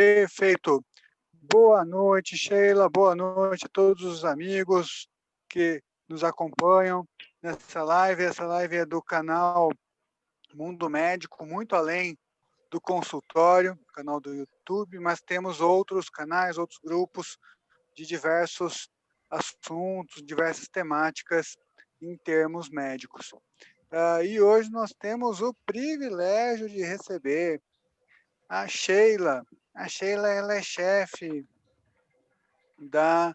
Perfeito. Boa noite, Sheila. Boa noite a todos os amigos que nos acompanham nessa live. Essa live é do canal Mundo Médico, muito além do consultório, canal do YouTube, mas temos outros canais, outros grupos de diversos assuntos, diversas temáticas em termos médicos. E hoje nós temos o privilégio de receber a Sheila. A Sheila, ela é chefe da...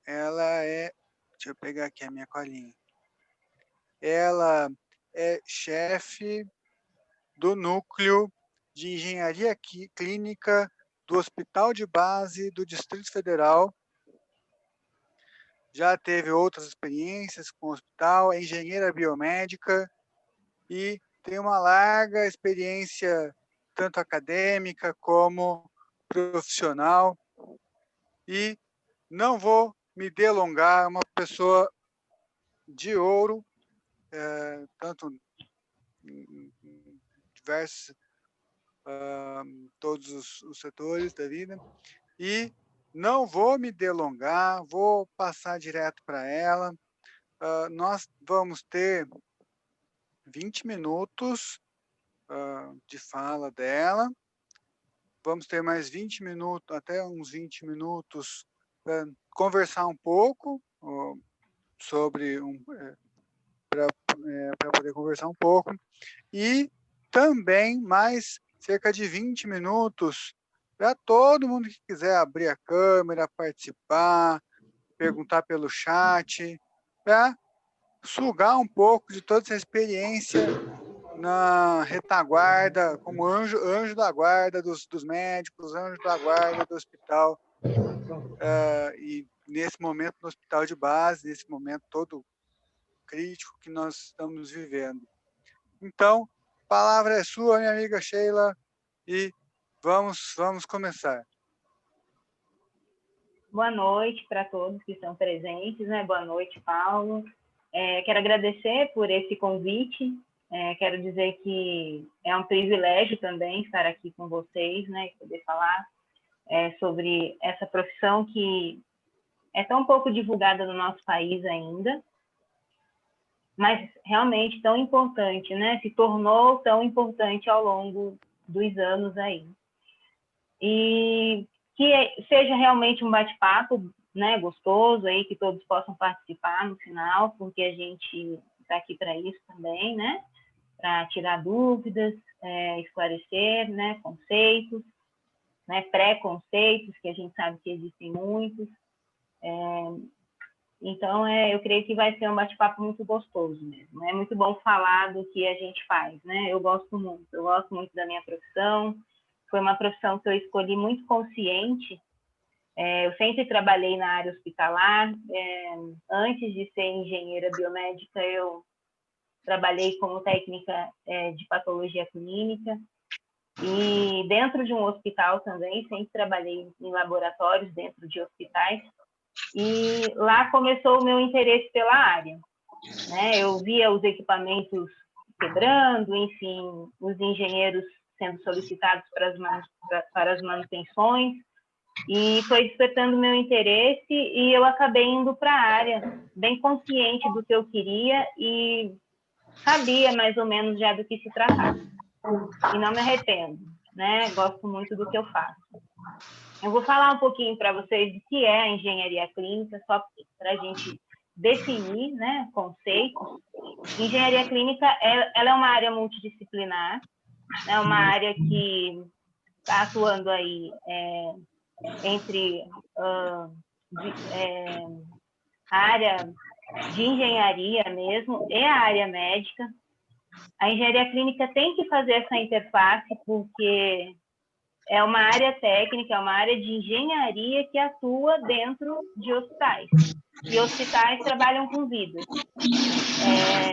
ela é... Deixa eu pegar aqui a minha colinha. Ela é chefe do Núcleo de Engenharia Clínica do Hospital de Base do Distrito Federal. Já teve outras experiências com o hospital, é engenheira biomédica e tem uma larga experiência, tanto acadêmica como profissional. E não vou me delongar, uma pessoa de ouro, tanto em diversos, todos os setores da vida. E não vou me delongar, vou passar direto para ela. Nós vamos ter 20 minutos de fala dela. Vamos ter mais 20 minutos, até uns 20 minutos, para conversar um pouco sobre, para poder conversar um pouco. E também mais cerca de 20 minutos para todo mundo que quiser abrir a câmera, participar, perguntar pelo chat, para sugar um pouco de toda essa experiência na retaguarda, como anjo da guarda dos médicos, anjo da guarda do hospital, e nesse momento no hospital de base, nesse momento todo crítico que nós estamos vivendo. Então, a palavra é sua, minha amiga Sheila, e vamos começar. Boa noite para todos que estão presentes, né? Boa noite, Paulo. Quero agradecer por esse convite. Quero dizer que é um privilégio também estar aqui com vocês, né? E poder falar sobre essa profissão que é tão pouco divulgada no nosso país ainda, mas realmente tão importante, né? Se tornou tão importante ao longo dos anos aí. E que seja realmente um bate-papo, né, gostoso aí, que todos possam participar no final, porque a gente está aqui para isso também, né? Para tirar dúvidas, esclarecer, né, conceitos, né, pré-conceitos, que a gente sabe que existem muitos. Então, eu creio que vai ser um bate-papo muito gostoso mesmo. É muito bom falar do que a gente faz, né? Eu gosto muito da minha profissão. Foi uma profissão que eu escolhi muito consciente. Eu sempre trabalhei na área hospitalar. Antes de ser engenheira biomédica, eu trabalhei como técnica de patologia clínica. E dentro de um hospital também, sempre trabalhei em laboratórios dentro de hospitais. E lá começou o meu interesse pela área, né? Eu via os equipamentos quebrando, enfim, os engenheiros sendo solicitados para as manutenções, e foi despertando meu interesse, e eu acabei indo para a área, bem consciente do que eu queria, e sabia mais ou menos já do que se tratava. E não me arrependo, né? Gosto muito do que eu faço. Eu vou falar um pouquinho para vocês do que é a engenharia clínica, só para a gente definir, né, conceitos. Engenharia clínica, ela é uma área multidisciplinar, é uma área que está atuando aí entre a área de engenharia mesmo e a área médica. A engenharia clínica tem que fazer essa interface porque é uma área técnica, é uma área de engenharia que atua dentro de hospitais. E hospitais trabalham com vidas.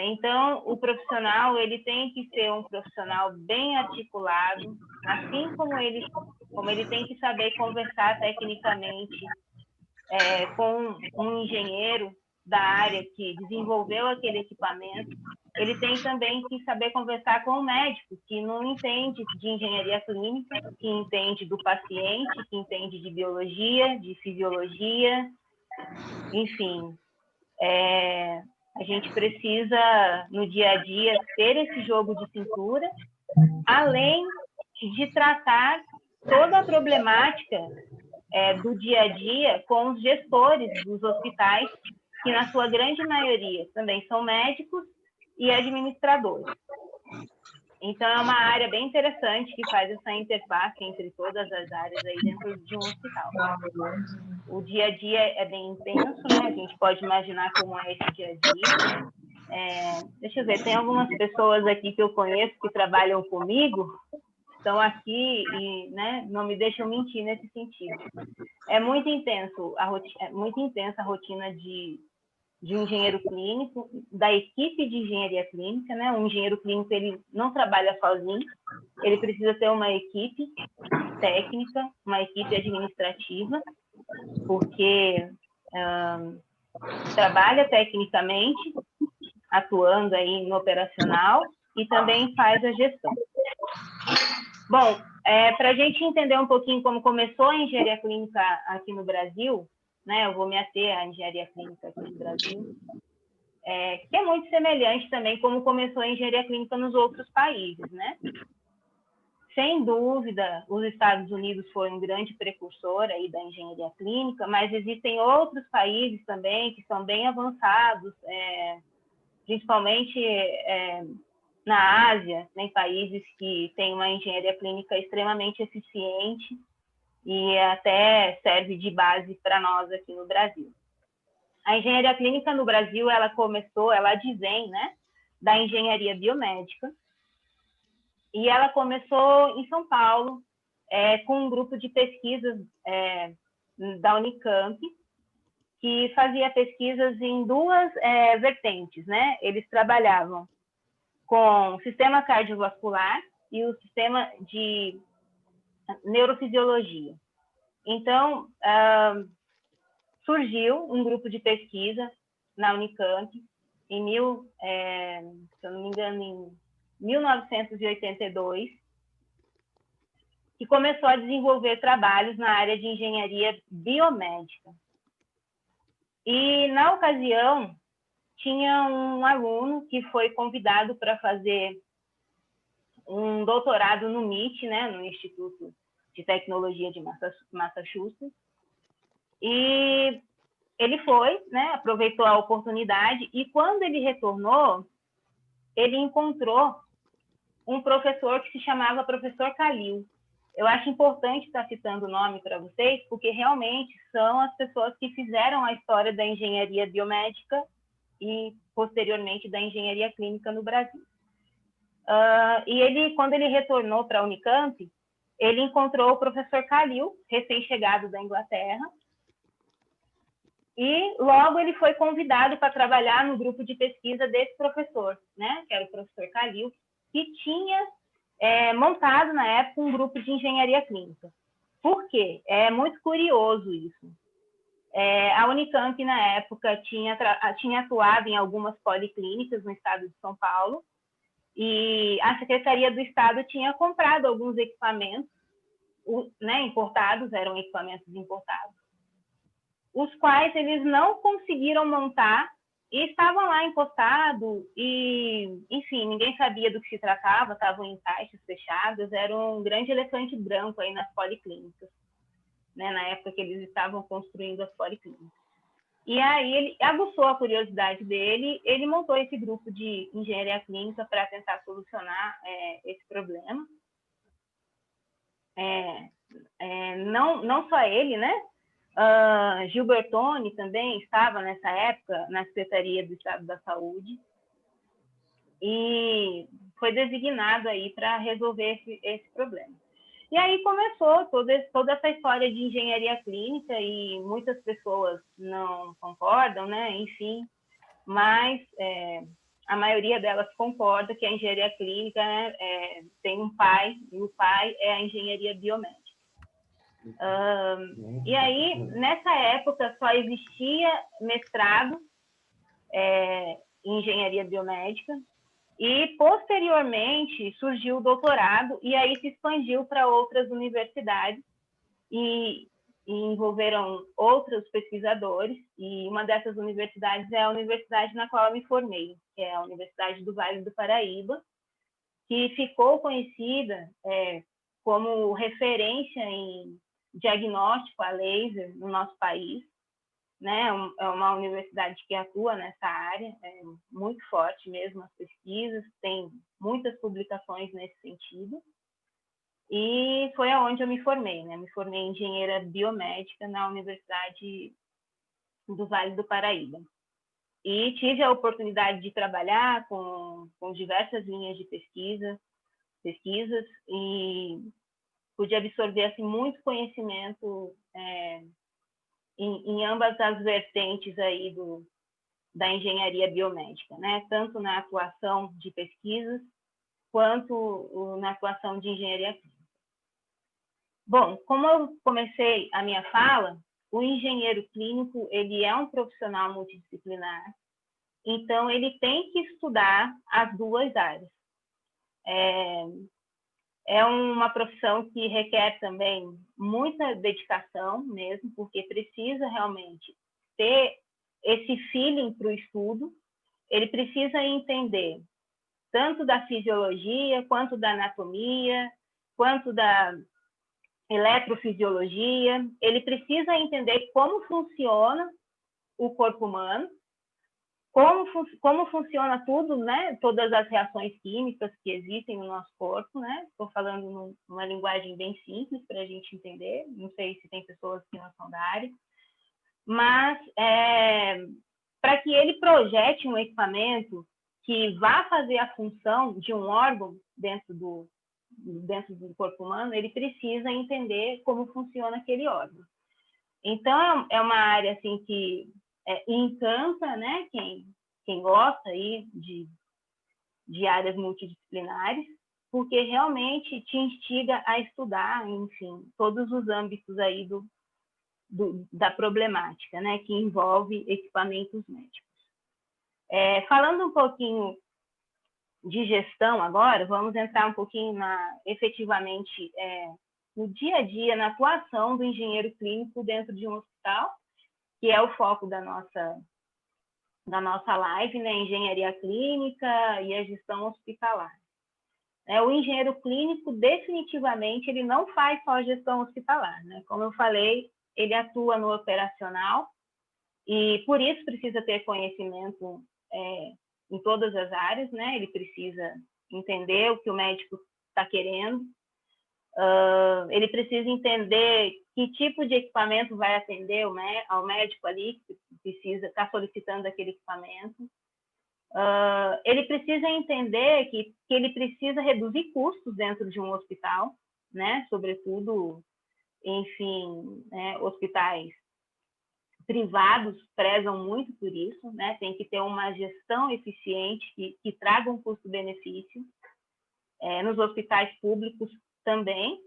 Então, o profissional ele tem que ser um profissional bem articulado, assim como ele tem que saber conversar tecnicamente com um engenheiro da área que desenvolveu aquele equipamento, ele tem também que saber conversar com o médico, que não entende de engenharia clínica, que entende do paciente, que entende de biologia, de fisiologia, enfim. A gente precisa, no dia a dia, ter esse jogo de cintura, além de tratar toda a problemática do dia a dia com os gestores dos hospitais, que na sua grande maioria também são médicos e administradores. Então, é uma área bem interessante que faz essa interface entre todas as áreas aí dentro de um hospital. O dia a dia é bem intenso, né? A gente pode imaginar como é esse dia a dia. Deixa eu ver, tem algumas pessoas aqui que eu conheço que trabalham comigo, estão aqui e, né, não me deixam mentir nesse sentido. É muito intenso é muito intensa a rotina de um engenheiro clínico, da equipe de engenharia clínica, né? Um engenheiro clínico, ele não trabalha sozinho, ele precisa ter uma equipe técnica, uma equipe administrativa, porque trabalha tecnicamente, atuando aí no operacional, e também faz a gestão. Bom, para a gente entender um pouquinho como começou a engenharia clínica aqui no Brasil, né, eu vou me ater à engenharia clínica aqui no Brasil, que é muito semelhante também como começou a engenharia clínica nos outros países, né? Sem dúvida, os Estados Unidos foi um grande precursor aí da engenharia clínica, mas existem outros países também que são bem avançados, principalmente na Ásia, tem países que têm uma engenharia clínica extremamente eficiente e até serve de base para nós aqui no Brasil. A engenharia clínica no Brasil, ela advém, né, da engenharia biomédica, e ela começou em São Paulo, com um grupo de pesquisas da Unicamp, que fazia pesquisas em duas vertentes, né? Eles trabalhavam com o sistema cardiovascular e o sistema de neurofisiologia. Então, surgiu um grupo de pesquisa na Unicamp, se eu não me engano, em 1982, que começou a desenvolver trabalhos na área de engenharia biomédica. E, na ocasião, tinha um aluno que foi convidado para fazer um doutorado no MIT, né, no Instituto de Tecnologia de Massachusetts, e ele foi, né, aproveitou a oportunidade, e quando ele retornou, ele encontrou um professor que se chamava professor Kalil. Eu acho importante estar citando o nome para vocês, porque realmente são as pessoas que fizeram a história da engenharia biomédica e, posteriormente, da engenharia clínica no Brasil. E ele, quando ele retornou para a Unicamp, ele encontrou o professor Kalil, recém-chegado da Inglaterra, e logo ele foi convidado para trabalhar no grupo de pesquisa desse professor, né, que era o professor Kalil, que tinha montado, na época, um grupo de engenharia clínica. Por quê? É muito curioso isso. A Unicamp, na época, tinha atuado em algumas policlínicas no estado de São Paulo, e a Secretaria do Estado tinha comprado alguns equipamentos, né, importados, eram equipamentos importados, os quais eles não conseguiram montar e estavam lá encostados e, enfim, ninguém sabia do que se tratava, estavam em caixas fechadas, era um grande elefante branco aí nas policlínicas, né, na época que eles estavam construindo as policlínicas. E aí ele aguçou a curiosidade dele, ele montou esse grupo de engenharia clínica para tentar solucionar esse problema. Não só ele, né? Gilbertoni também estava nessa época na Secretaria do Estado da Saúde e foi designado aí para resolver esse problema. E aí começou toda essa história de engenharia clínica e muitas pessoas não concordam, né? Enfim, mas a maioria delas concorda que a engenharia clínica, né, tem um pai, e o pai é a engenharia biomédica. E aí, nessa época, só existia mestrado em engenharia biomédica, E, posteriormente, surgiu o doutorado, e aí se expandiu para outras universidades, e envolveram outros pesquisadores, e uma dessas universidades é a universidade na qual eu me formei, que é a Universidade do Vale do Paraíba, que ficou conhecida como referência em diagnóstico a laser no nosso país, né? É uma universidade que atua nessa área, é muito forte mesmo as pesquisas, tem muitas publicações nesse sentido. E foi aonde eu me formei, né? Me formei em engenheira biomédica na Universidade do Vale do Paraíba. E tive a oportunidade de trabalhar com diversas linhas de pesquisas, e pude absorver assim, muito conhecimento em ambas as vertentes aí da engenharia biomédica, né? Tanto na atuação de pesquisas, quanto na atuação de engenharia clínica. Bom, como eu comecei a minha fala, o engenheiro clínico, ele é um profissional multidisciplinar, então ele tem que estudar as duas áreas. É uma profissão que requer também muita dedicação mesmo, porque precisa realmente ter esse feeling para o estudo, ele precisa entender tanto da fisiologia, quanto da anatomia, quanto da eletrofisiologia, ele precisa entender como funciona o corpo humano, como funciona tudo, né? Todas as reações químicas que existem no nosso corpo, né? Estou falando numa linguagem bem simples para a gente entender, não sei se tem pessoas que não são da área, mas para que ele projete um equipamento que vá fazer a função de um órgão dentro do corpo humano, ele precisa entender como funciona aquele órgão. Então, é uma área assim que encanta, né, quem gosta aí de áreas multidisciplinares, porque realmente te instiga a estudar, enfim, todos os âmbitos aí da problemática, né, que envolve equipamentos médicos. Falando um pouquinho de gestão agora, vamos entrar um pouquinho efetivamente no dia a dia, na atuação do engenheiro clínico dentro de um hospital, que é o foco da nossa live, né? Engenharia clínica e a gestão hospitalar. O engenheiro clínico, definitivamente, ele não faz só gestão hospitalar, né? Como eu falei, ele atua no operacional e, por isso, precisa ter conhecimento em todas as áreas, né? Ele precisa entender o que o médico está querendo, ele precisa entender que tipo de equipamento vai atender ao médico ali que precisa estar solicitando aquele equipamento. Ele precisa entender que ele precisa reduzir custos dentro de um hospital, né? Sobretudo, enfim, né? Hospitais privados prezam muito por isso, né? Tem que ter uma gestão eficiente que traga um custo-benefício. Nos hospitais públicos também,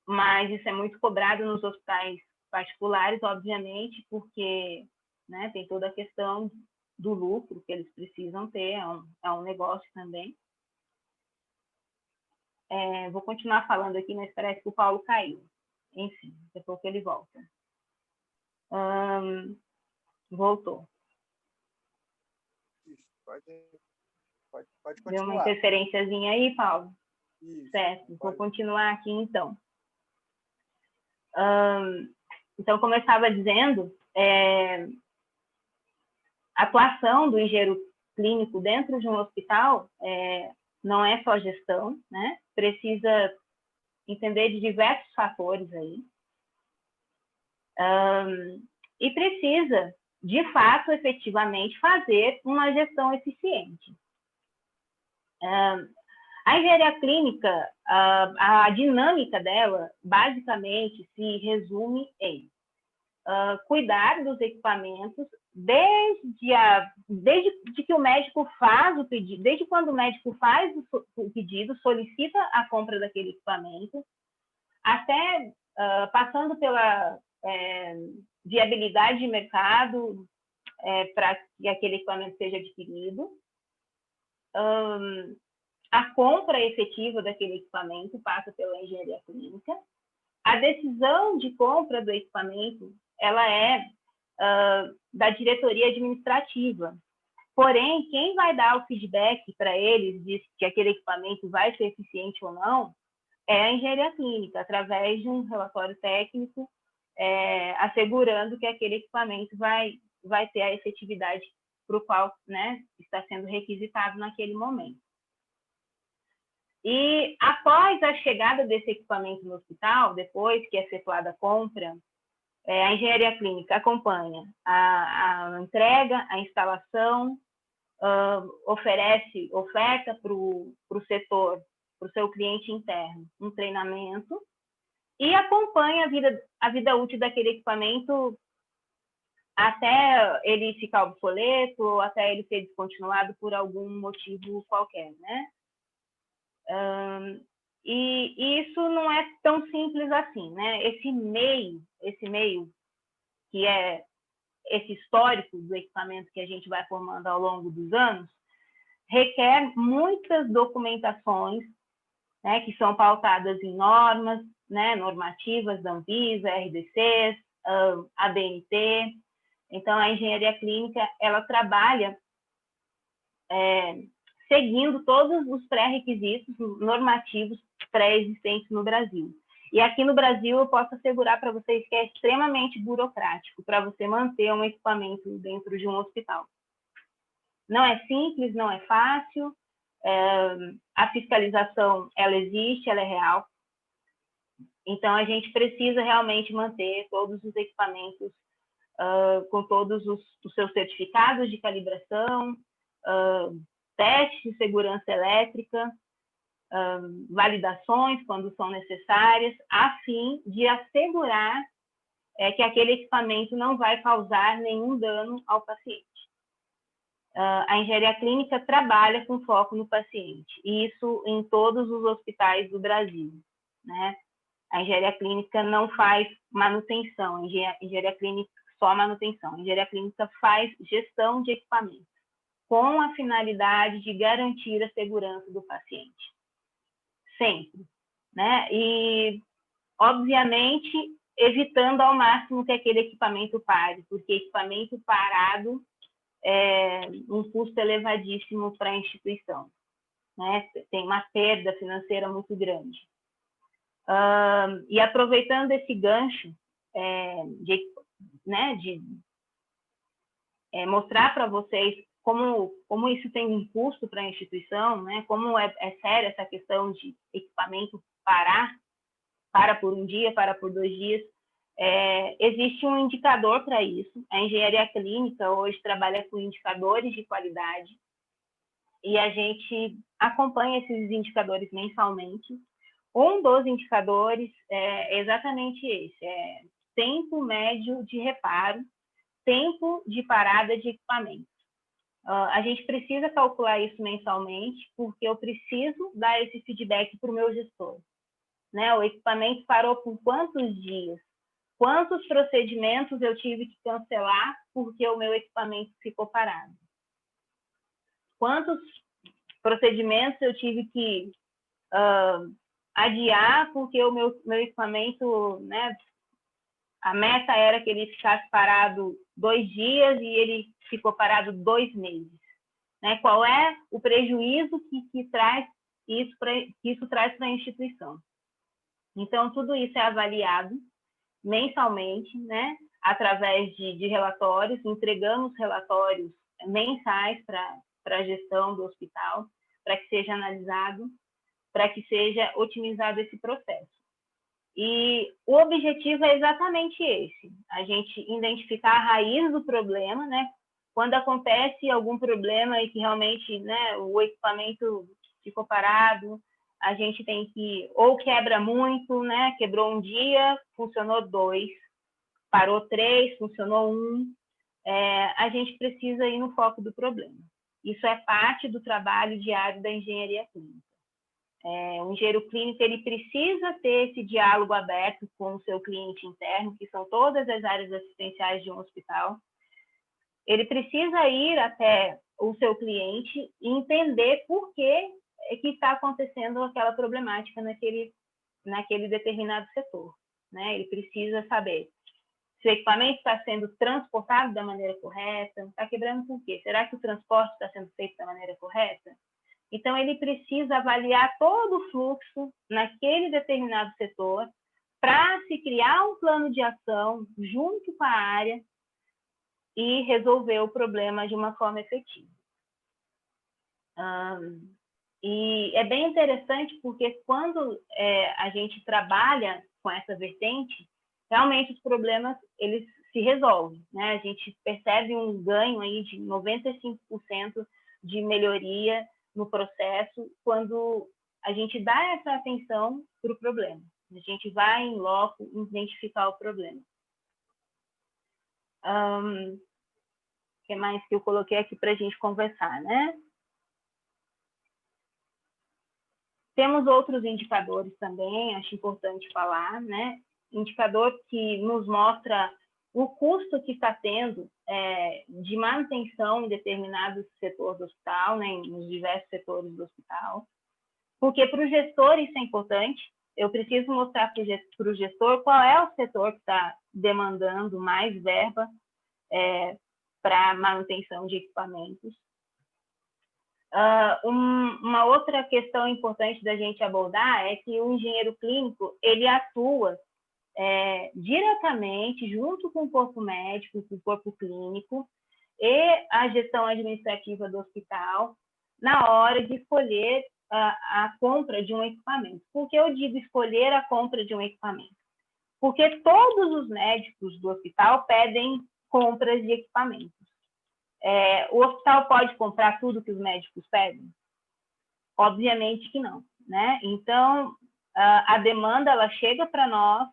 mas isso é muito cobrado nos hospitais particulares, obviamente, porque, né, tem toda a questão do lucro que eles precisam ter, é um negócio também. Vou continuar falando aqui, mas parece que o Paulo caiu. Enfim, daqui a pouco ele volta. Voltou. Isso, pode continuar. Deu uma interferênciazinha aí, Paulo? Isso, certo, vou continuar aqui então. Então, como eu estava dizendo, a atuação do engenheiro clínico dentro de um hospital não é só gestão, né? Precisa entender de diversos fatores aí. E precisa, de fato, efetivamente, fazer uma gestão eficiente. A engenharia clínica, a dinâmica dela, basicamente, se resume em cuidar dos equipamentos desde que o médico faz o pedido, desde quando o médico faz o pedido, solicita a compra daquele equipamento, até passando pela viabilidade de mercado para que aquele equipamento seja adquirido, a compra efetiva daquele equipamento passa pela engenharia clínica. A decisão de compra do equipamento, ela é da diretoria administrativa. Porém, quem vai dar o feedback para eles de que aquele equipamento vai ser eficiente ou não é a engenharia clínica, através de um relatório técnico assegurando que aquele equipamento vai ter a efetividade para o qual, né, está sendo requisitado naquele momento. E após a chegada desse equipamento no hospital, depois que é efetuada a compra, a engenharia clínica acompanha a entrega, a instalação, oferta para o setor, para o seu cliente interno, um treinamento, e acompanha a vida útil daquele equipamento até ele ficar obsoleto, ou até ele ser descontinuado por algum motivo qualquer, né? E isso não é tão simples assim, né? Esse meio que é esse histórico do equipamento que a gente vai formando ao longo dos anos, requer muitas documentações, né, que são pautadas em normas, né, normativas da Anvisa, RDCs, ABNT. Então, a engenharia clínica, ela trabalha seguindo todos os pré-requisitos normativos pré-existentes no Brasil. E aqui no Brasil, eu posso assegurar para vocês que é extremamente burocrático para você manter um equipamento dentro de um hospital. Não é simples, não é fácil, a fiscalização, ela existe, ela é real. Então, a gente precisa realmente manter todos os equipamentos com todos os seus certificados de calibração, testes de segurança elétrica, validações quando são necessárias, a fim de assegurar que aquele equipamento não vai causar nenhum dano ao paciente. A engenharia clínica trabalha com foco no paciente, e isso em todos os hospitais do Brasil, né? A engenharia clínica não faz manutenção, a engenharia clínica só manutenção. A engenharia clínica faz gestão de equipamentos, com a finalidade de garantir a segurança do paciente. Sempre, né? E, obviamente, evitando ao máximo que aquele equipamento pare, porque equipamento parado é um custo elevadíssimo para a instituição, né? Tem uma perda financeira muito grande. E aproveitando esse gancho de mostrar para vocês como isso tem um custo para a instituição, né? Como é séria essa questão de equipamento para por um dia, para por 2 dias. Existe um indicador para isso. A engenharia clínica hoje trabalha com indicadores de qualidade e a gente acompanha esses indicadores mensalmente. Um dos indicadores é exatamente esse, tempo médio de reparo, tempo de parada de equipamento. A gente precisa calcular isso mensalmente, porque eu preciso dar esse feedback para o meu gestor, né? O equipamento parou por quantos dias? Quantos procedimentos eu tive que cancelar porque o meu equipamento ficou parado? Quantos procedimentos eu tive que adiar porque o meu equipamento, né, a meta era que ele ficasse parado 2 dias e ele ficou parado 2 meses, né? Qual é o prejuízo que isso traz para a instituição? Então, tudo isso é avaliado mensalmente, né? Através de relatórios, entregamos relatórios mensais para a gestão do hospital, para que seja analisado, para que seja otimizado esse processo. E o objetivo é exatamente esse, a gente identificar a raiz do problema, né? Quando acontece algum problema e que realmente, né, o equipamento ficou parado, a gente tem que, ou quebra muito, né? Quebrou um dia, funcionou 2, parou 3, funcionou 1. A gente precisa ir no foco do problema. Isso é parte do trabalho diário da engenharia clínica. O engenheiro clínico ele precisa ter esse diálogo aberto com o seu cliente interno, que são todas as áreas assistenciais de um hospital. Ele precisa ir até o seu cliente e entender por que está acontecendo aquela problemática naquele determinado setor, né? Ele precisa saber se o equipamento está sendo transportado da maneira correta, está quebrando por quê? Será que o transporte está sendo feito da maneira correta? Então, ele precisa avaliar todo o fluxo naquele determinado setor para se criar um plano de ação junto com a área e resolver o problema de uma forma efetiva. E é bem interessante porque quando a gente trabalha com essa vertente, realmente os problemas eles se resolvem, né? A gente percebe um ganho aí de 95% de melhoria no processo quando a gente dá essa atenção para o problema. A gente vai em loco identificar o problema. O que mais que eu coloquei aqui para a gente conversar, né? Temos outros indicadores também, acho importante falar, né? Indicador que nos mostra o custo que está tendo de manutenção em determinados setores do hospital, né? Nos diversos setores do hospital. Porque para o gestor isso é importante, eu preciso mostrar para o gestor qual é o setor que está demandando mais verba para manutenção de equipamentos. Uma outra questão importante da gente abordar é que o engenheiro clínico ele atua diretamente junto com o corpo médico, com o corpo clínico e a gestão administrativa do hospital na hora de escolher a compra de um equipamento. Por que eu digo escolher a compra de um equipamento? Porque todos os médicos do hospital pedem compras de equipamentos. O hospital pode comprar tudo que os médicos pedem? Obviamente que não, né? Então, a demanda ela chega para nós,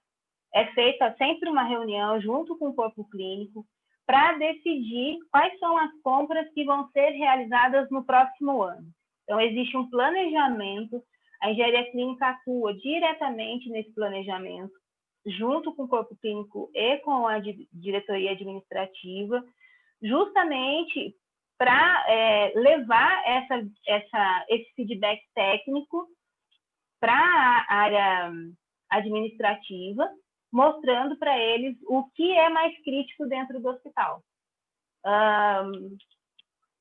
é feita sempre uma reunião junto com o corpo clínico para decidir quais são as compras que vão ser realizadas no próximo ano. Então, existe um planejamento, a engenharia clínica atua diretamente nesse planejamento, junto com o corpo clínico e com a diretoria administrativa, justamente para levar esse feedback técnico para a área administrativa, mostrando para eles o que é mais crítico dentro do hospital.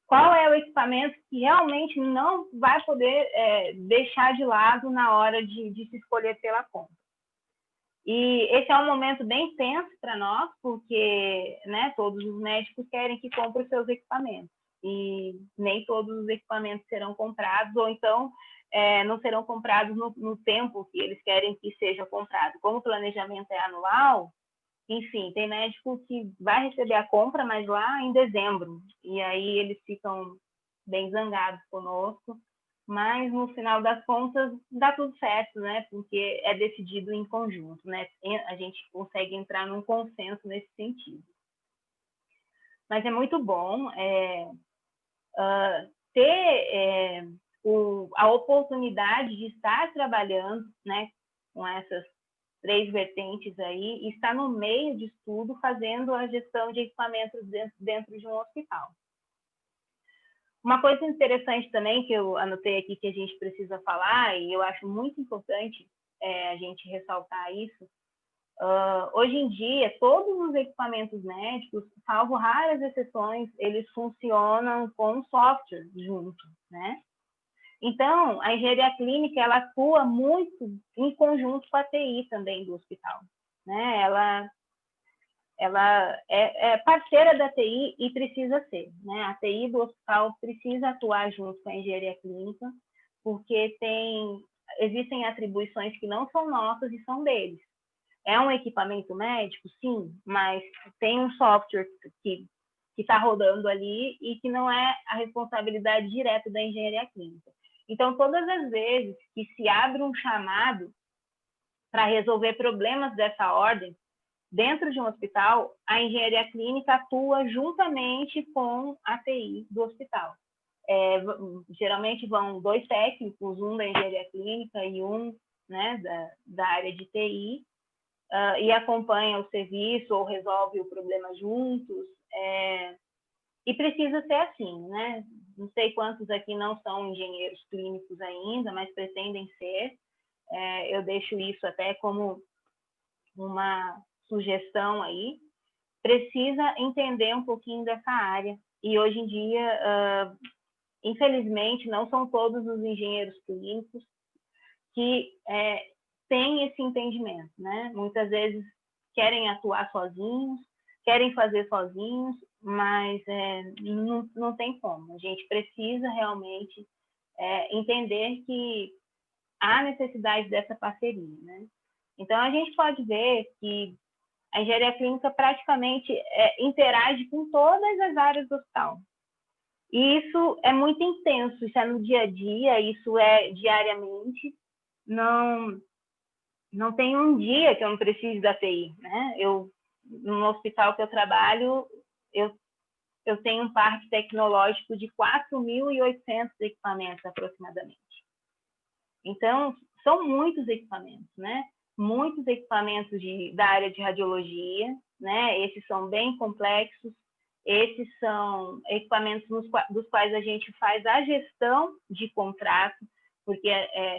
Qual é o equipamento que realmente não vai poder deixar de lado na hora de se escolher pela compra. E esse é um momento bem tenso para nós, porque né, todos os médicos querem que compre os seus equipamentos. E nem todos os equipamentos serão comprados, ou então não serão comprados no tempo que eles querem que seja comprado. Como o planejamento é anual, enfim, tem médico que vai receber a compra, mas lá em dezembro. E aí eles ficam bem zangados conosco. Mas, no final das contas, dá tudo certo, né? Porque é decidido em conjunto, né? A gente consegue entrar num consenso nesse sentido. Mas é muito bom ter a oportunidade de estar trabalhando, né, com essas 3 vertentes aí, e estar no meio de tudo, fazendo a gestão de equipamentos dentro de um hospital. Uma coisa interessante também que eu anotei aqui que a gente precisa falar, e eu acho muito importante a gente ressaltar isso, hoje em dia, todos os equipamentos médicos, salvo raras exceções, eles funcionam com software junto, né? Então, a engenharia clínica, ela atua muito em conjunto com a TI também do hospital, né? Ela é parceira da TI e precisa ser, né? A TI do hospital precisa atuar junto com a engenharia clínica, porque existem atribuições que não são nossas e são deles. É um equipamento médico? Sim, mas tem um software que está rodando ali e que não é a responsabilidade direta da engenharia clínica. Então, todas as vezes que se abre um chamado para resolver problemas dessa ordem, dentro de um hospital, a engenharia clínica atua juntamente com a TI do hospital. Geralmente vão 2 técnicos, um da engenharia clínica e um, né, da área de TI, e acompanham o serviço ou resolvem o problema juntos. E precisa ser assim, né? Não sei quantos aqui não são engenheiros clínicos ainda, mas pretendem ser. Eu deixo isso até como uma sugestão aí. Precisa entender um pouquinho dessa área. E hoje em dia, infelizmente, não são todos os engenheiros clínicos que têm esse entendimento, né? Muitas vezes querem atuar sozinhos, querem fazer sozinhos, mas não tem como. A gente precisa realmente entender que há necessidade dessa parceria, né? Então, a gente pode ver que a engenharia clínica praticamente interage com todas as áreas do hospital. E isso é muito intenso, isso é no dia a dia, isso é diariamente. Não tem um dia que eu não precise da TI, né? No hospital que eu trabalho, eu tenho um parque tecnológico de 4.800 equipamentos aproximadamente. Então, são muitos equipamentos, né? Muitos equipamentos da área de radiologia, né? Esses são bem complexos, esses são equipamentos dos quais a gente faz a gestão de contrato, porque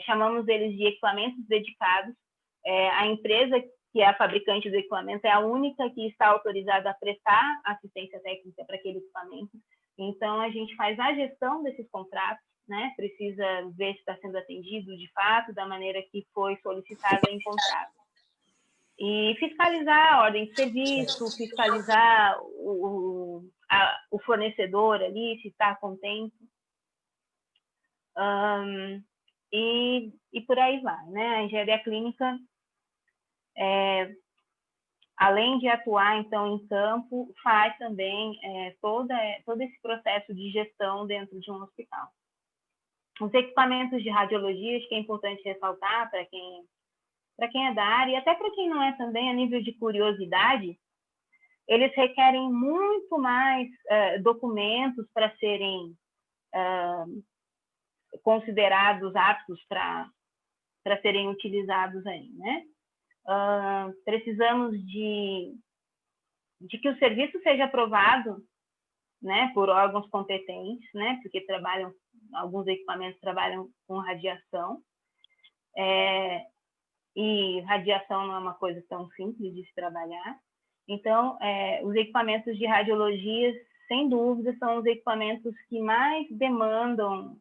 chamamos eles de equipamentos dedicados. A empresa que é a fabricante do equipamento é a única que está autorizada a prestar assistência técnica para aquele equipamento. Então, a gente faz a gestão desses contratos, né? Precisa ver se está sendo atendido de fato, da maneira que foi solicitado em contrato. E fiscalizar a ordem de serviço, fiscalizar o fornecedor ali, se está com tempo. E por aí vai, né? A engenharia clínica, além de atuar, então, em campo, faz também todo esse processo de gestão dentro de um hospital. Os equipamentos de radiologia, acho que é importante ressaltar para quem é da área, e até para quem não é também, a nível de curiosidade, eles requerem muito mais documentos para serem considerados aptos para serem utilizados aí, né? Precisamos de que o serviço seja aprovado, né, por órgãos competentes, né, porque alguns equipamentos trabalham com radiação, e radiação não é uma coisa tão simples de se trabalhar. Então, os equipamentos de radiologia, sem dúvida, são os equipamentos que mais demandam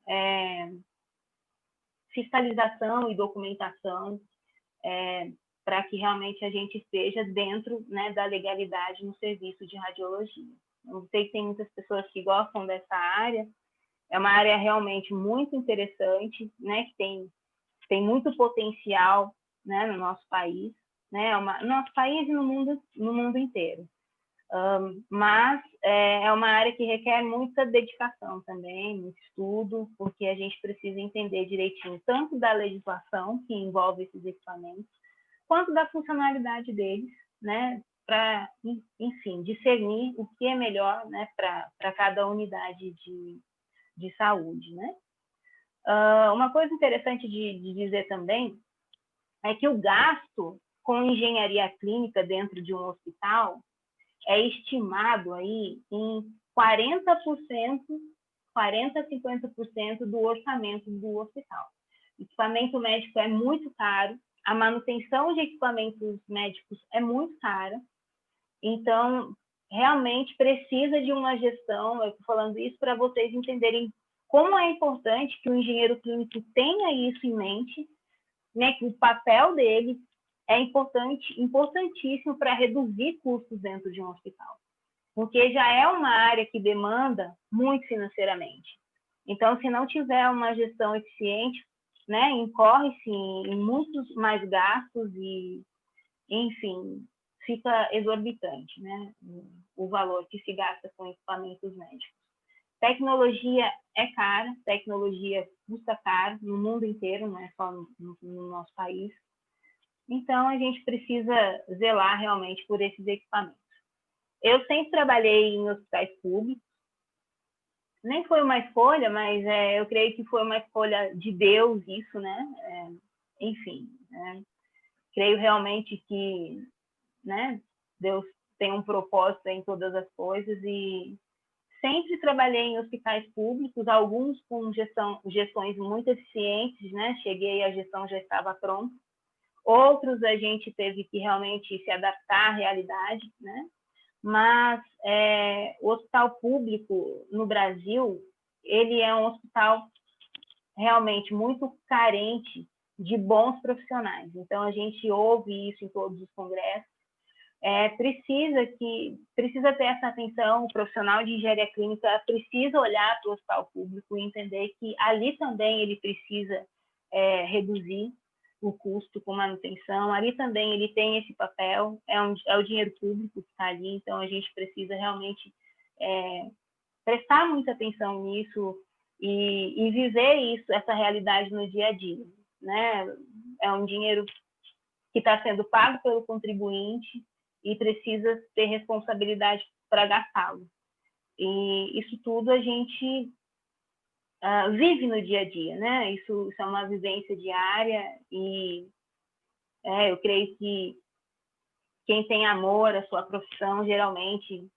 fiscalização e documentação para que realmente a gente esteja dentro, né, da legalidade no serviço de radiologia. Eu sei que tem muitas pessoas que gostam dessa área, é uma área realmente muito interessante, né, que tem muito potencial, né, no nosso país, né, no nosso país e no mundo inteiro. Mas é uma área que requer muita dedicação também, muito estudo, porque a gente precisa entender direitinho tanto da legislação que envolve esses equipamentos, quanto da funcionalidade deles, né, para, enfim, discernir o que é melhor, né, para cada unidade de saúde, né. Uma coisa interessante de dizer também é que o gasto com engenharia clínica dentro de um hospital é estimado aí em 40% a 50% do orçamento do hospital. O equipamento médico é muito caro, a manutenção de equipamentos médicos é muito cara, então realmente precisa de uma gestão. Eu estou falando isso para vocês entenderem como é importante que o engenheiro clínico tenha isso em mente, né, que o papel dele é importantíssimo para reduzir custos dentro de um hospital, porque já é uma área que demanda muito financeiramente. Então, se não tiver uma gestão eficiente, né, incorre-se em muitos mais gastos e, enfim, fica exorbitante, né, o valor que se gasta com equipamentos médicos. Tecnologia é cara, tecnologia custa caro no mundo inteiro, não é só no nosso país. Então, a gente precisa zelar realmente por esses equipamentos. Eu sempre trabalhei em hospitais públicos, nem foi uma escolha, mas eu creio que foi uma escolha de Deus isso, né? Enfim, creio realmente que, né, Deus tem um propósito em todas as coisas e sempre trabalhei em hospitais públicos, alguns com gestões muito eficientes, né? Cheguei, a gestão já estava pronta. Outros a gente teve que realmente se adaptar à realidade, né? Mas o hospital público no Brasil, ele é um hospital realmente muito carente de bons profissionais. Então, a gente ouve isso em todos os congressos. Precisa ter essa atenção, o profissional de engenharia clínica precisa olhar para o hospital público e entender que ali também ele precisa reduzir o custo com manutenção, ali também ele tem esse papel, é o dinheiro público que está ali, então a gente precisa realmente prestar muita atenção nisso e viver isso, essa realidade no dia a dia, né? É um dinheiro que está sendo pago pelo contribuinte e precisa ter responsabilidade para gastá-lo. E isso tudo a gente vive no dia a dia, né? Isso é uma vivência diária e eu creio que quem tem amor à sua profissão geralmente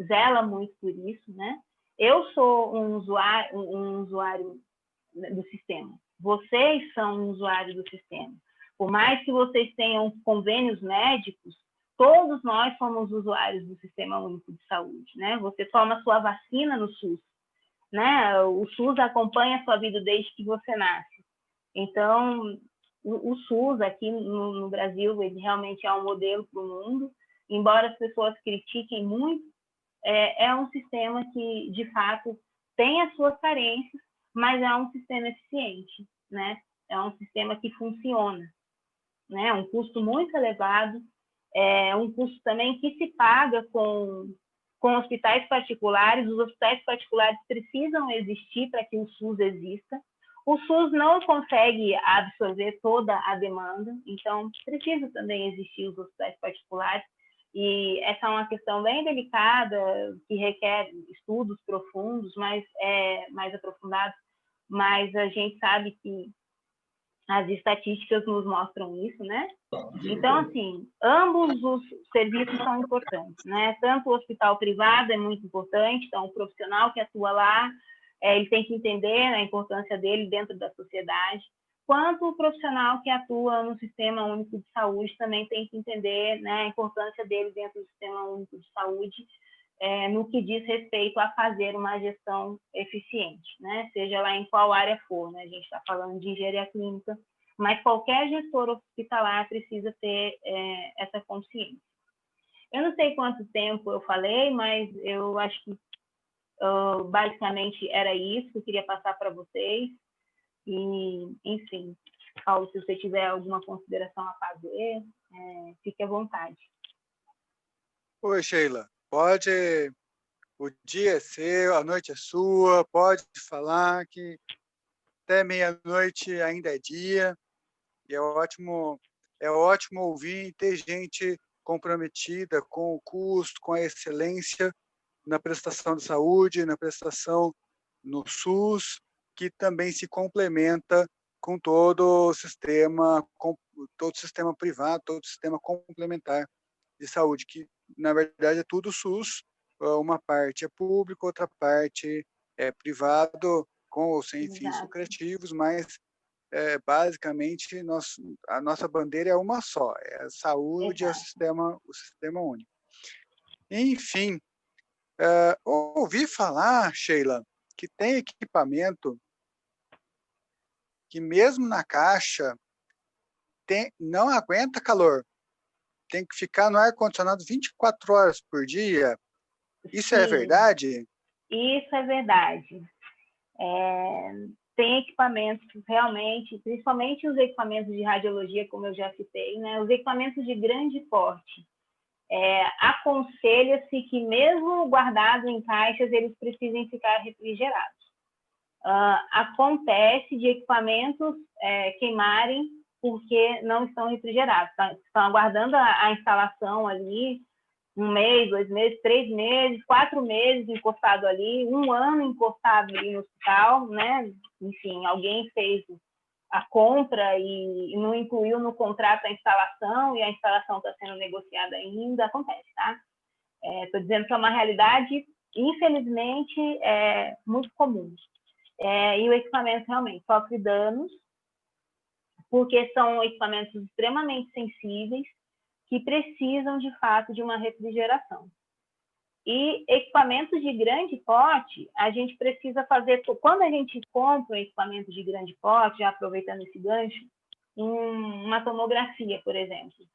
zela muito por isso, né? Eu sou um usuário do sistema. Vocês são um usuário do sistema. Por mais que vocês tenham convênios médicos, todos nós somos usuários do Sistema Único de Saúde, né? Você toma sua vacina no SUS, né? O SUS acompanha a sua vida desde que você nasce. Então, o SUS aqui no Brasil, ele realmente é um modelo para o mundo, embora as pessoas critiquem muito, é um sistema que, de fato, tem as suas carências, mas é um sistema eficiente, né? É um sistema que funciona, né? Um custo muito elevado, um custo também que se paga com hospitais particulares. Os hospitais particulares precisam existir para que o SUS exista. O SUS não consegue absorver toda a demanda, então precisa também existir os hospitais particulares. E essa é uma questão bem delicada, que requer estudos profundos, mais aprofundados, mas a gente sabe que as estatísticas nos mostram isso, né? Então, assim, ambos os serviços são importantes, né? Tanto o hospital privado é muito importante, então o profissional que atua lá, ele tem que entender a importância dele dentro da sociedade, quanto o profissional que atua no Sistema Único de Saúde também tem que entender, né, a importância dele dentro do Sistema Único de Saúde, no que diz respeito a fazer uma gestão eficiente, né? Seja lá em qual área for, né? A gente está falando de engenharia clínica, mas qualquer gestor hospitalar precisa ter essa consciência. Eu não sei quanto tempo eu falei, mas eu acho que basicamente era isso que eu queria passar para vocês. E, enfim, Paulo, se você tiver alguma consideração a fazer, fique à vontade. Oi, Sheila. Pode, o dia é seu, a noite é sua, pode falar que até meia-noite ainda é dia, e é ótimo ouvir e ter gente comprometida com o custo, com a excelência na prestação de saúde, na prestação no SUS, que também se complementa com todo o sistema privado, todo o sistema complementar de saúde, que na verdade é tudo SUS, uma parte é público, outra parte é privado, com ou sem fins lucrativos, mas basicamente a nossa bandeira é uma só, é a saúde, é o sistema único. Enfim, ouvi falar, Sheila, que tem equipamento que mesmo na caixa não aguenta calor, tem que ficar no ar-condicionado 24 horas por dia. Isso é verdade? Isso é verdade. Tem equipamentos realmente, principalmente os equipamentos de radiologia, como eu já citei, né? Os equipamentos de grande porte. Aconselha-se que, mesmo guardados em caixas, eles precisem ficar refrigerados. Acontece de equipamentos queimarem porque não estão refrigerados, estão aguardando a instalação ali, 1 mês, 2 meses, 3 meses, 4 meses encostado ali, 1 ano encostado ali no hospital, né? Enfim, alguém fez a compra e não incluiu no contrato a instalação, e a instalação está sendo negociada ainda, acontece, tá? Estou dizendo que é uma realidade infelizmente, é muito comum. E o equipamento realmente sofre danos, porque são equipamentos extremamente sensíveis, que precisam, de fato, de uma refrigeração. E equipamentos de grande porte, a gente precisa fazer, quando a gente compra um equipamento de grande porte, já aproveitando esse gancho, uma tomografia, por exemplo,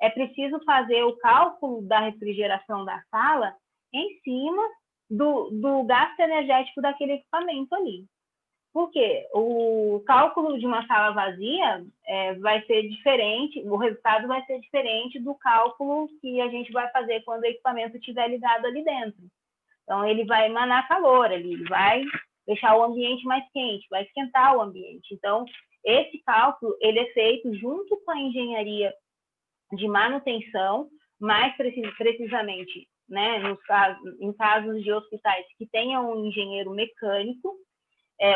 é preciso fazer o cálculo da refrigeração da sala em cima do gasto energético daquele equipamento ali. Porque o cálculo de uma sala vazia vai ser diferente, o resultado vai ser diferente do cálculo que a gente vai fazer quando o equipamento estiver ligado ali dentro. Então, ele vai emanar calor ali, ele vai deixar o ambiente mais quente, vai esquentar o ambiente. Então, esse cálculo ele é feito junto com a engenharia de manutenção, mais precisamente, né, em casos de hospitais que tenham um engenheiro mecânico.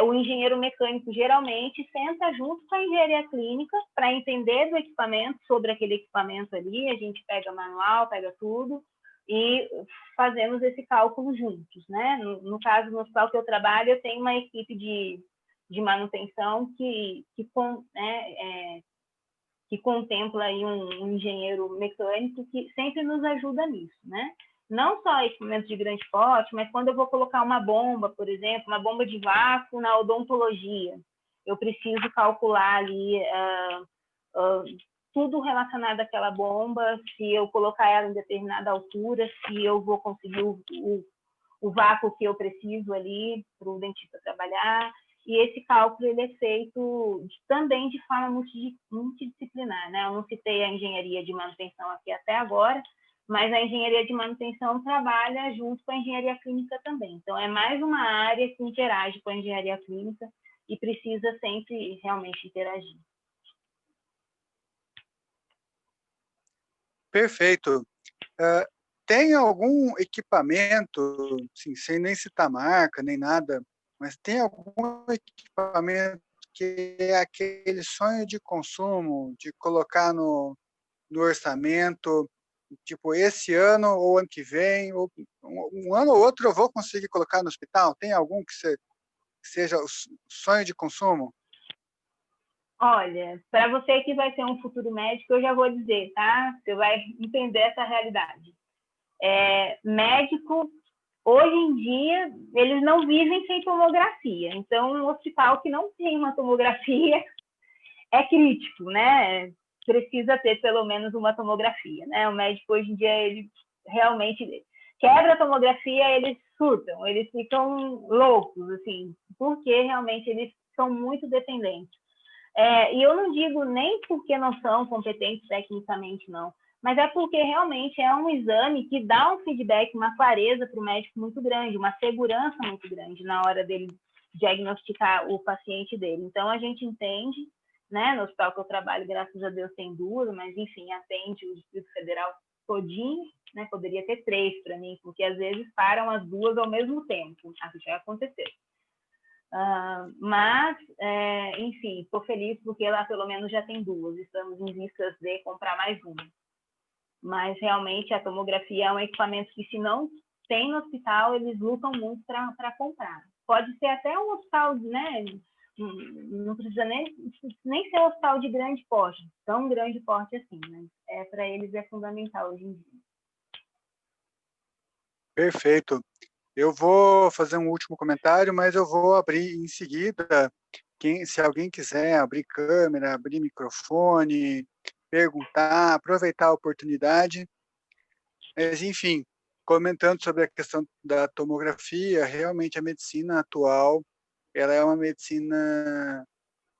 O engenheiro mecânico geralmente senta junto com a engenharia clínica para entender do equipamento, sobre aquele equipamento ali, a gente pega manual, pega tudo e fazemos esse cálculo juntos, né? No caso, no hospital que eu trabalho, eu tenho uma equipe de manutenção que contempla aí um engenheiro mecânico que sempre nos ajuda nisso, né? Não só equipamentos de grande porte, mas quando eu vou colocar uma bomba, por exemplo, uma bomba de vácuo na odontologia, eu preciso calcular ali tudo relacionado àquela bomba, se eu colocar ela em determinada altura, se eu vou conseguir o vácuo que eu preciso ali para o dentista trabalhar. E esse cálculo ele é feito também de forma multidisciplinar, né? Eu não citei a engenharia de manutenção aqui até agora, mas a engenharia de manutenção trabalha junto com a engenharia clínica também. Então, é mais uma área que interage com a engenharia clínica e precisa sempre realmente interagir. Perfeito. Tem algum equipamento, assim, sem nem citar marca, nem nada, mas tem algum equipamento que é aquele sonho de consumo, de colocar no orçamento, tipo, esse ano ou ano que vem, ou um ano ou outro eu vou conseguir colocar no hospital? Tem algum que seja o sonho de consumo? Olha, para você que vai ter um futuro médico, eu já vou dizer, tá? Você vai entender essa realidade. Médico, hoje em dia, eles não vivem sem tomografia. Então, um hospital que não tem uma tomografia é crítico, né? Precisa ter pelo menos uma tomografia, né? O médico, hoje em dia, ele realmente quebra a tomografia, eles surtam, eles ficam loucos, assim, porque realmente eles são muito dependentes. E eu não digo nem porque não são competentes tecnicamente, não, mas é porque realmente é um exame que dá um feedback, uma clareza para o médico muito grande, uma segurança muito grande na hora dele diagnosticar o paciente dele. Então, a gente entende, né, no hospital que eu trabalho, graças a Deus tem duas, mas, enfim, atende o Distrito Federal todinho, né, poderia ter 3 para mim, porque às vezes param as duas ao mesmo tempo, isso já aconteceu. Mas, enfim, estou feliz porque lá pelo menos já tem 2, estamos em vistas de comprar mais uma. Mas realmente a tomografia é um equipamento que, se não tem no hospital, eles lutam muito para comprar. Pode ser até um hospital, né? Não precisa nem ser um hospital de grande porte, tão grande porte assim, mas para eles é fundamental hoje em dia. Perfeito. Eu vou fazer um último comentário, mas eu vou abrir em seguida. Se alguém quiser abrir câmera, abrir microfone, perguntar, aproveitar a oportunidade. Mas, enfim, comentando sobre a questão da tomografia, realmente a medicina atual, ela é uma medicina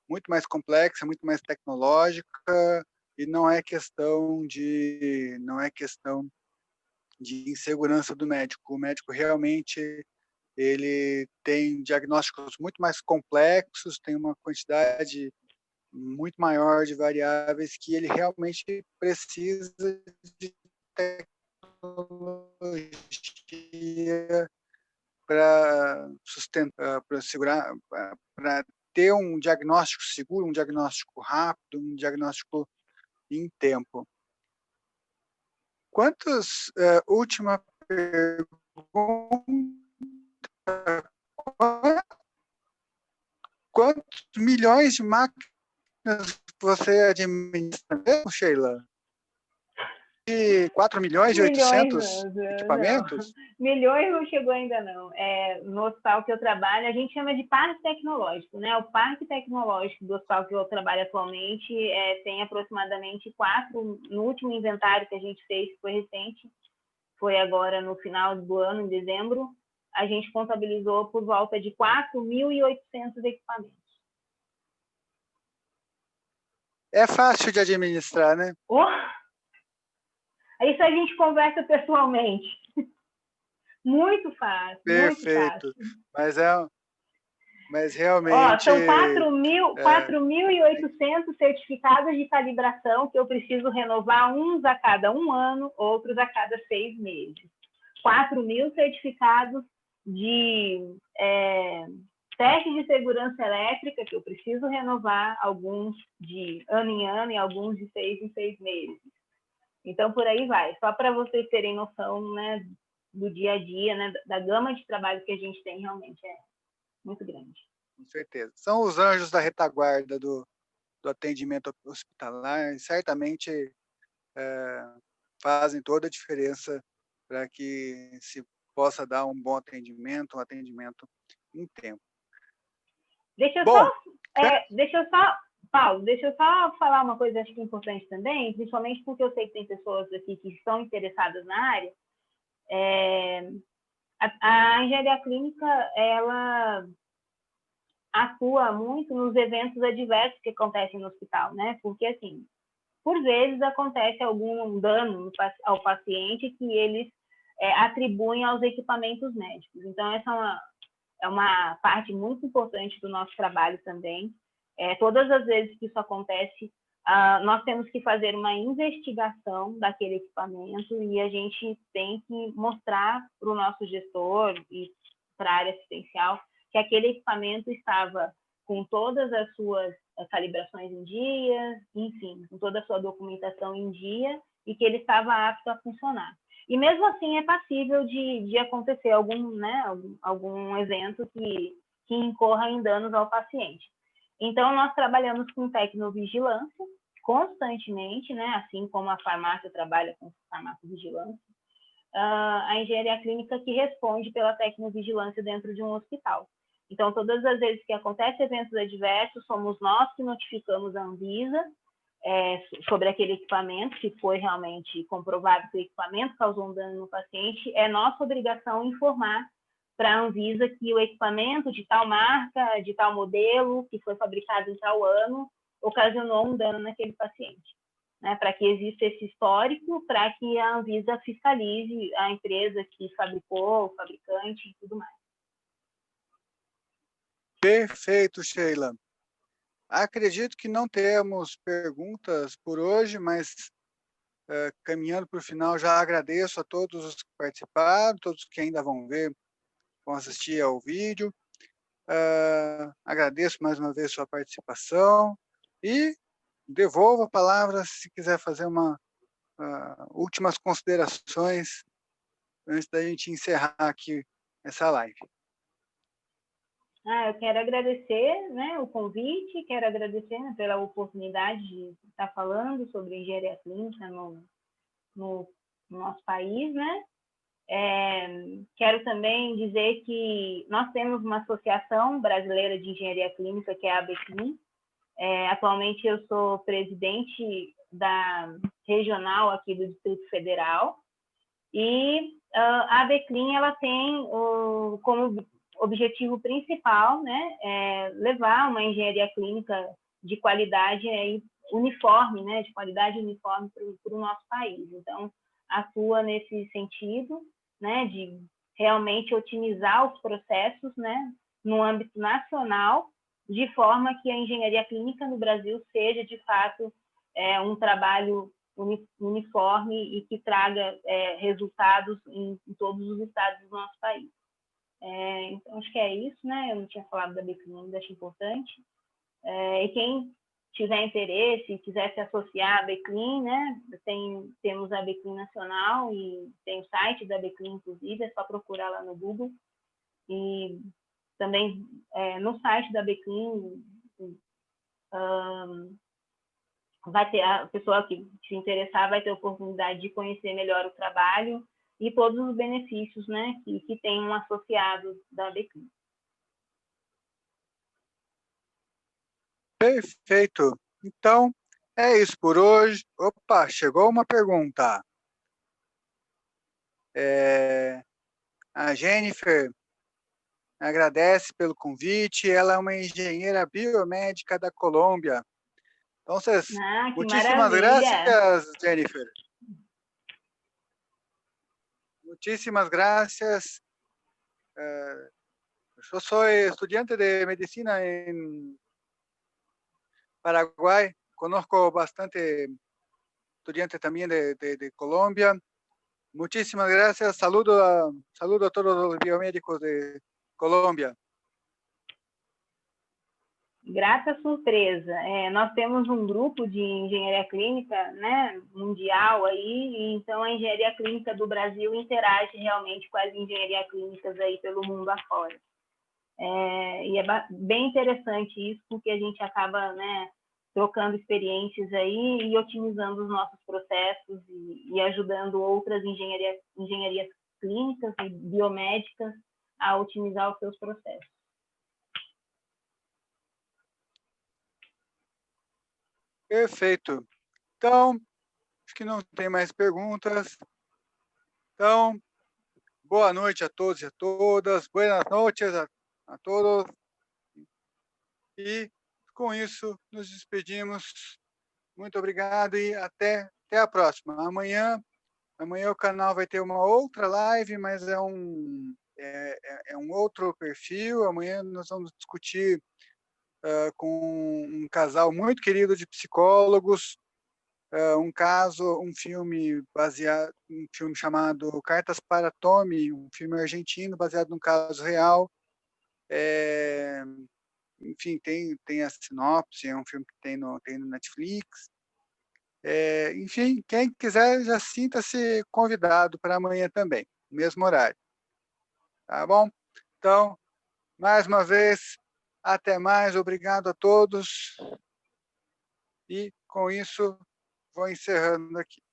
muito mais complexa, muito mais tecnológica, e não é questão de insegurança do médico. O médico realmente ele tem diagnósticos muito mais complexos, tem uma quantidade muito maior de variáveis que ele realmente precisa de tecnologia para sustentar, para segurar, para ter um diagnóstico seguro, um diagnóstico rápido, um diagnóstico em tempo. Última pergunta Quantos milhões de máquinas você administra mesmo, Sheila? E 4 milhões e Milhões, 800 não. equipamentos? Milhões não chegou ainda, não. No hospital que eu trabalho, a gente chama de parque tecnológico, né? O parque tecnológico do hospital que eu trabalho atualmente tem aproximadamente 4, no último inventário que a gente fez, que foi recente, foi agora no final do ano, em dezembro, a gente contabilizou por volta de 4.800 equipamentos. É fácil de administrar, né? Oh! Isso a gente conversa pessoalmente. Muito fácil, Perfeito. muito fácil. Mas realmente... São 4.800 certificados de calibração que eu preciso renovar, uns a cada 1 ano, outros a cada 6 meses. 4.000 certificados de teste de segurança elétrica que eu preciso renovar, alguns de ano em ano e alguns de 6 em 6 meses. Então, por aí vai. Só para vocês terem noção, né, do dia a dia, né, da gama de trabalho que a gente tem, realmente é muito grande. Com certeza. São os anjos da retaguarda do atendimento hospitalar, e certamente fazem toda a diferença para que se possa dar um bom atendimento, um atendimento em tempo. Paulo, deixa eu só falar uma coisa, acho que é importante também, principalmente porque eu sei que tem pessoas aqui que estão interessadas na área. A engenharia clínica, ela atua muito nos eventos adversos que acontecem no hospital, né? Porque, assim, por vezes acontece algum dano ao paciente que eles atribuem aos equipamentos médicos. Então, essa é uma parte muito importante do nosso trabalho também. Todas as vezes que isso acontece, nós temos que fazer uma investigação daquele equipamento e a gente tem que mostrar para o nosso gestor e para a área assistencial que aquele equipamento estava com todas as suas calibrações em dia, enfim, com toda a sua documentação em dia e que ele estava apto a funcionar. E mesmo assim é passível de acontecer algum evento que incorra em danos ao paciente. Então, nós trabalhamos com tecnovigilância constantemente, né? Assim como a farmácia trabalha com farmacovigilância. A engenharia clínica que responde pela tecnovigilância dentro de um hospital. Então, todas as vezes que acontecem eventos adversos, somos nós que notificamos a Anvisa sobre aquele equipamento, se foi realmente comprovado que o equipamento causou um dano no paciente, é nossa obrigação informar para a Anvisa que o equipamento de tal marca, de tal modelo, que foi fabricado em tal ano, ocasionou um dano naquele paciente. Né, para que exista esse histórico, para que a Anvisa fiscalize a empresa que fabricou, o fabricante e tudo mais. Perfeito, Sheila. Acredito que não temos perguntas por hoje, mas caminhando para o final, já agradeço a todos os que participaram, todos que ainda vão assistir ao vídeo. Agradeço mais uma vez sua participação e devolvo a palavra se quiser fazer últimas considerações antes da gente encerrar aqui essa live. Eu quero agradecer, né, o convite, quero agradecer, né, pela oportunidade de estar falando sobre engenharia clínica no nosso país, né? Quero também dizer que nós temos uma associação brasileira de engenharia clínica, que é a ABCLIN. Atualmente eu sou presidente da regional aqui do Distrito Federal, e a ABCLIN ela tem como objetivo principal, né, levar uma engenharia clínica de qualidade uniforme, né, de qualidade uniforme para o nosso país. Então, atua nesse sentido, né, de realmente otimizar os processos, né, no âmbito nacional, de forma que a engenharia clínica no Brasil seja, de fato, um trabalho uniforme e que traga resultados em todos os estados do nosso país. Então, acho que é isso, né? Eu não tinha falado da BCLIN, acho importante. E quem tiver interesse, quiser se associar à Beclean, né? Temos a Beclean Nacional e tem o site da Beclean, inclusive, é só procurar lá no Google. E também no site da Beclean vai ter, a pessoa que se interessar vai ter a oportunidade de conhecer melhor o trabalho e todos os benefícios, né, que tem um associado da Beclean. Perfeito. Então, é isso por hoje. Opa, chegou uma pergunta. A Jennifer agradece pelo convite. Ela é uma engenheira biomédica da Colômbia. Então, muchísimas maravilha. gracias, Jennifer. Muchísimas gracias. Yo soy estudiante de medicina en Paraguay. Conozco bastante estudiantes también de Colombia. Muchísimas gracias. Saludo a todos los biomédicos de Colômbia. Grata surpresa. Nós temos um grupo de engenharia clínica, né, mundial aí, então a engenharia clínica do Brasil interage realmente com as engenharias clínicas aí pelo mundo afora. E é bem interessante isso, porque a gente acaba, né, trocando experiências aí e otimizando os nossos processos e ajudando outras engenharias clínicas e biomédicas a otimizar os seus processos. Perfeito. Então, acho que não tem mais perguntas. Então, boa noite a todos e a todas. Buenas noches a todos. E com isso, nos despedimos. Muito obrigado e até a próxima. Amanhã o canal vai ter uma outra live, mas é um outro perfil. Amanhã nós vamos discutir com um casal muito querido de psicólogos, um filme chamado Cartas para Tommy, um filme argentino baseado num caso real. Enfim, tem a sinopse, é um filme que tem no Netflix. Enfim, quem quiser já sinta-se convidado para amanhã também, mesmo horário. Tá bom? Então, mais uma vez, até mais, obrigado a todos. E com isso, vou encerrando aqui.